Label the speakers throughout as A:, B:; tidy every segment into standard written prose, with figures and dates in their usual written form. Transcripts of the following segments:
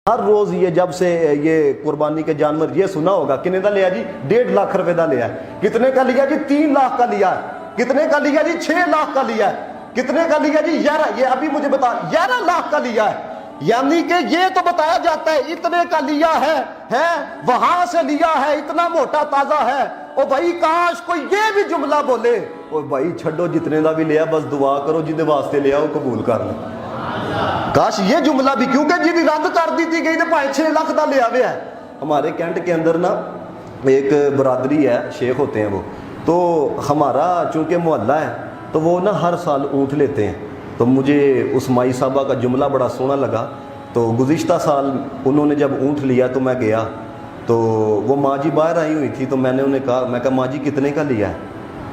A: ہر روز یہ جب سے یہ قربانی کے جانور یہ سنا ہوگا کتنے کا لیا جی 1.5 لاکھ روپے کا لیا ہے، کتنے کا لیا جی 3 لاکھ کا لیا ہے، کتنے کا لیا جی 6 لاکھ کا لیا ہے، کتنے کا لیا جی 11، یہ ابھی مجھے بتا 11 لاکھ کا لیا ہے۔ یعنی کہ یہ تو بتایا جاتا ہے اتنے کا لیا ہے وہاں سے لیا ہے، اتنا موٹا تازہ ہے۔ او بھائی کاش کوئی یہ بھی جملہ بولے، او بھائی چھڈو جتنے کا بھی لیا بس دعا کرو جن واسطے لیا وہ قبول کر لیں۔ کاش یہ جملہ بھی، کیونکہ جی رد کر دی تھی گئی تو 5-6 لاکھ کا لیا ہوا ہے۔ ہمارے کینٹ کے اندر نا ایک برادری ہے، شیخ ہوتے ہیں وہ، تو ہمارا چونکہ محلہ ہے تو وہ نا ہر سال اونٹ لیتے ہیں۔ تو مجھے اس مائی صاحبہ کا جملہ بڑا سونا لگا، تو گزشتہ سال انہوں نے جب اونٹ لیا تو میں گیا، تو وہ ماں جی باہر آئی ہوئی تھی، تو میں نے انہیں کہا، میں کہا ماں جی کتنے کا لیا ہے؟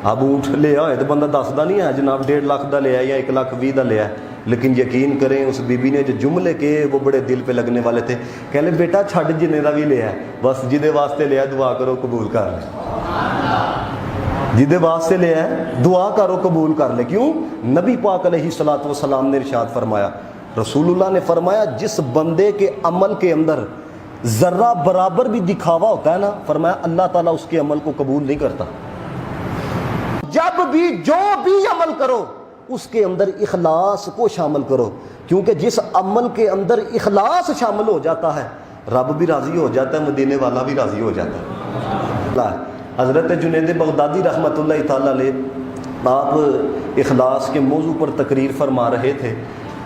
A: اب اونٹ لیا ہوئے تو بندہ دسدا نہیں ہے جناب 1.5 لاکھ کا لیا ہے یا 1,20,000 کا لیا ہے، لیکن یقین کریں اس بی بی نے جو جملے کے وہ بڑے دل پہ لگنے والے تھے، کہنے بیٹا چھڈ جنے کا بھی لیا ہے بس جہدے واسطے لیا دعا کرو قبول کر لے، جہدے واسطے لیا ہے دعا کرو قبول کر لے۔ کیوں؟ نبی پاک علیہ الصلوۃ والسلام نے ارشاد فرمایا، رسول اللہ نے فرمایا جس بندے کے عمل کے اندر ذرہ برابر بھی دکھاوا ہوتا ہے نا، فرمایا اللہ تعالیٰ اس کے عمل کو قبول نہیں کرتا۔ جب بھی جو بھی عمل کرو اس کے اندر اخلاص کو شامل کرو، کیونکہ جس عمل کے اندر اخلاص شامل ہو جاتا ہے رب بھی راضی ہو جاتا ہے، مدینے والا بھی راضی ہو جاتا ہے۔ حضرت جنید بغدادی رحمۃ اللہ تعالیٰ علیہ آپ اخلاص کے موضوع پر تقریر فرما رہے تھے،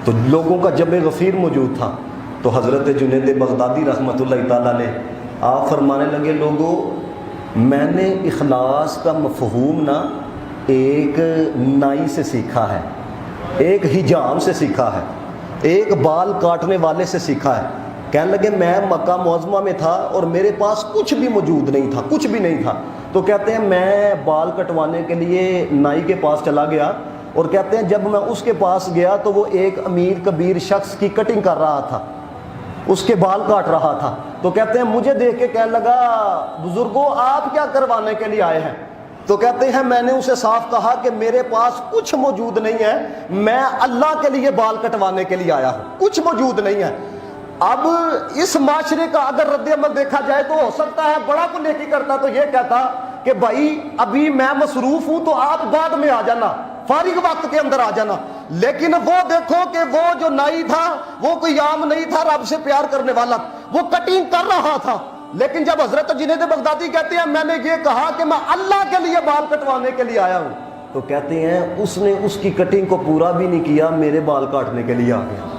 A: تو لوگوں کا جمع غفیر موجود تھا، تو حضرت جنید بغدادی رحمۃ اللہ تعالیٰ علیہ آپ فرمانے لگے، لوگوں میں نے اخلاص کا مفہوم نا ایک نائی سے سیکھا ہے، ایک حجام سے سیکھا ہے، ایک بال کاٹنے والے سے سیکھا ہے۔ کہنے لگے میں مکہ معظمہ میں تھا اور میرے پاس کچھ بھی موجود نہیں تھا، کچھ بھی نہیں تھا، تو کہتے ہیں میں بال کٹوانے کے لیے نائی کے پاس چلا گیا، اور کہتے ہیں جب میں اس کے پاس گیا تو وہ ایک امیر کبیر شخص کی کٹنگ کر رہا تھا، اس کے بال کاٹ رہا تھا، تو کہتے ہیں مجھے دیکھ کے کہنے لگا بزرگوں آپ کیا کروانے کے لیے آئے ہیں؟ تو کہتے ہیں میں نے اسے صاف کہا کہ میرے پاس کچھ موجود نہیں ہے، میں اللہ کے لیے بال کٹوانے کے لیے آیا ہوں، کچھ موجود نہیں ہے۔ اب اس معاشرے کا اگر رد عمل دیکھا جائے تو ہو سکتا ہے بڑا کو نیکی کرتا تو یہ کہتا کہ بھائی ابھی میں مصروف ہوں تو آپ بعد میں آ جانا، فارغ وقت کے اندر آ جانا، لیکن وہ دیکھو کہ وہ جو نائی تھا وہ کوئی عام نہیں تھا، رب سے پیار کرنے والا، وہ کٹنگ کر رہا تھا، لیکن جب حضرت جنید بغدادی کہتے ہیں میں نے یہ کہا کہ میں اللہ کے لیے بال کٹوانے کے لیے آیا ہوں، تو کہتے ہیں اس نے اس کی کٹنگ کو پورا بھی نہیں کیا، میرے بال کاٹنے کے لیے آ گیا،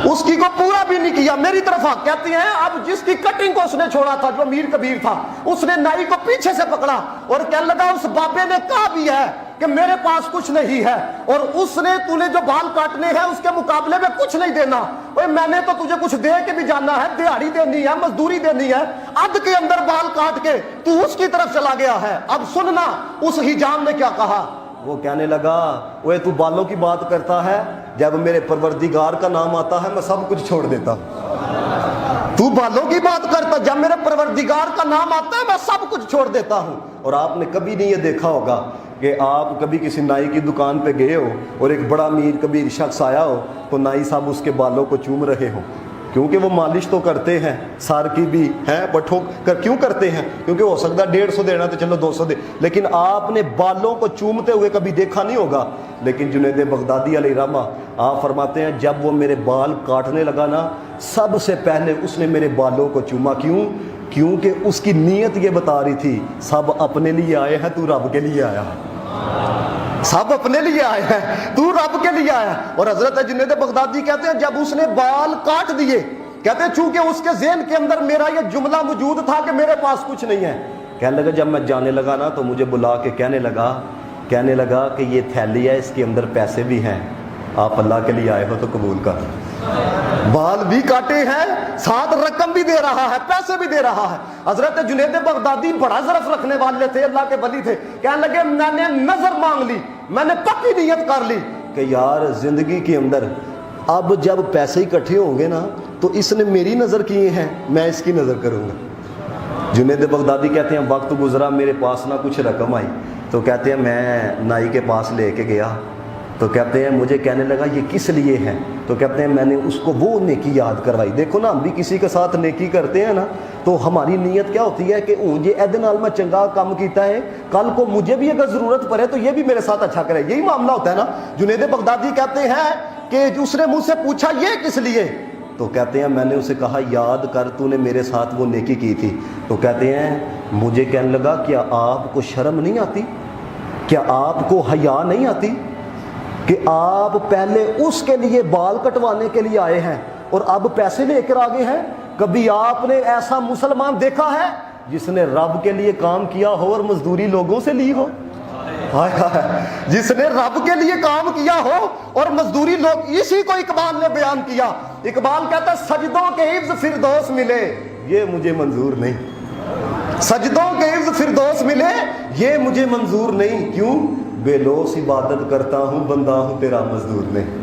A: اس کی کو پورا بھی نہیں کیا میری طرف آ۔ کہتے ہیں اب جس کی کٹنگ کو اس نے چھوڑا تھا جو امیر کبیر تھا، اس نے نائی کو پیچھے سے پکڑا اور کہنے لگا اس بابے نے کہا بھی ہے کہ میرے پاس کچھ نہیں ہے، اور اس نے تو نے جو بال کاٹنے ہیں اس کے مقابلے میں کچھ نہیں دینا، اوے میں نے تو تجھے کچھ دے کے بھی جانا ہے، دیہڑی دینی ہے، مزدوری دینی ہے، اد کے اندر بال کاٹ کے تو اس کی طرف چلا گیا ہے۔ اب سننا اس حجام نے کیا کہا، وہ کہنے لگا اوے تو بالوں کی بات کرتا ہے، جب میرے پروردگار کا نام آتا ہے میں سب کچھ چھوڑ دیتا ہوں، تو بالوں کی بات کرتا، جب میرے پروردگار کا نام آتا ہے میں سب کچھ چھوڑ دیتا ہوں۔ اور آپ نے کبھی نہیں یہ دیکھا ہوگا کہ آپ کبھی کسی نائی کی دکان پہ گئے ہو اور ایک بڑا امیر کبیر شخص آیا ہو تو نائی صاحب اس کے بالوں کو چوم رہے ہوں، کیونکہ وہ مالش تو کرتے ہیں، سار کی بھی ہے بٹھوں کر کیوں کرتے ہیں، کیونکہ ہو سکتا ہے 150 دینا تو چلو 200 دے، لیکن آپ نے بالوں کو چومتے ہوئے کبھی دیکھا نہیں ہوگا۔ لیکن جنید بغدادی علیہ رحمہ آپ فرماتے ہیں جب وہ میرے بال کاٹنے لگا نا سب سے پہلے اس نے میرے بالوں کو چوما، کیوں؟ کیونکہ اس کی نیت یہ بتا رہی تھی سب اپنے لیے آئے ہیں، تو رب کے لیے آیا، سب اپنے لیے آئے ہیں، تو رب کے لیے آیا۔ اور حضرت جنید بغدادی کہتے ہیں جب اس نے بال کاٹ دیے، کہتے ہیں چونکہ اس کے ذہن کے اندر میرا یہ جملہ موجود تھا کہ میرے پاس کچھ نہیں ہے، کہنے لگا جب میں جانے لگا نا تو مجھے بلا کے کہنے لگا کہ یہ تھیلی ہے، اس کے اندر پیسے بھی ہیں، آپ اللہ کے لیے آئے ہو تو قبول کر۔ بال بھی کاٹے ہیں، ساتھ رقم بھی دے رہا ہے، پیسے بھی دے رہا ہے۔ حضرت جنید بغدادی بڑا ظرف رکھنے والے تھے، اللہ کے ولی تھے، کہنے لگے میں نے نظر مانگ لی، میں نے پکی نیت کر لی کہ یار زندگی کے اندر اب جب پیسے اکٹھے ہوں گے نا تو اس نے میری نظر کیے ہیں، میں اس کی نظر کروں گا۔ جنید بغدادی کہتے ہیں وقت گزرا میرے پاس نہ کچھ رقم آئی، تو کہتے ہیں میں نائی کے پاس لے کے گیا، تو کہتے ہیں مجھے کہنے لگا یہ کس لیے ہے؟ تو کہتے ہیں میں نے اس کو وہ نیکی یاد کروائی. دیکھو نا, ہم بھی کسی کے ساتھ نیکی کرتے ہیں نا تو ہماری نیت کیا ہوتی ہے کہ جی ایدے نال میں چنگا کام کیتا ہے, کل کو مجھے بھی اگر ضرورت پڑے تو یہ بھی میرے ساتھ اچھا کرے. یہی معاملہ ہوتا ہے نا. جنید بغدادی کہتے ہیں کہ اس نے مجھ سے پوچھا یہ کس لیے, تو کہتے ہیں میں نے اسے کہا یاد کر تو نے میرے ساتھ وہ نیکی کی تھی. تو کہتے ہیں مجھے کہنے لگا کیا آپ کو شرم نہیں آتی, کیا آپ کو حیا نہیں آتی کہ آپ پہلے اس کے لیے بال کٹوانے کے لیے آئے ہیں اور اب پیسے لے کر آگے ہیں. کبھی آپ نے ایسا مسلمان دیکھا ہے جس نے رب کے لیے کام کیا ہو اور مزدوری لوگوں سے لی ہو؟ جس نے رب کے لیے کام کیا ہو اور مزدوری لوگ, اسی کو اقبال نے بیان کیا. اقبال کہتا ہے سجدوں کے عوض فردوس ملے یہ مجھے منظور نہیں, سجدوں کے عوض فردوس ملے یہ مجھے منظور نہیں. کیوں؟ بے لوس عبادت کرتا ہوں, بندہ ہوں تیرا مزدور نہیں.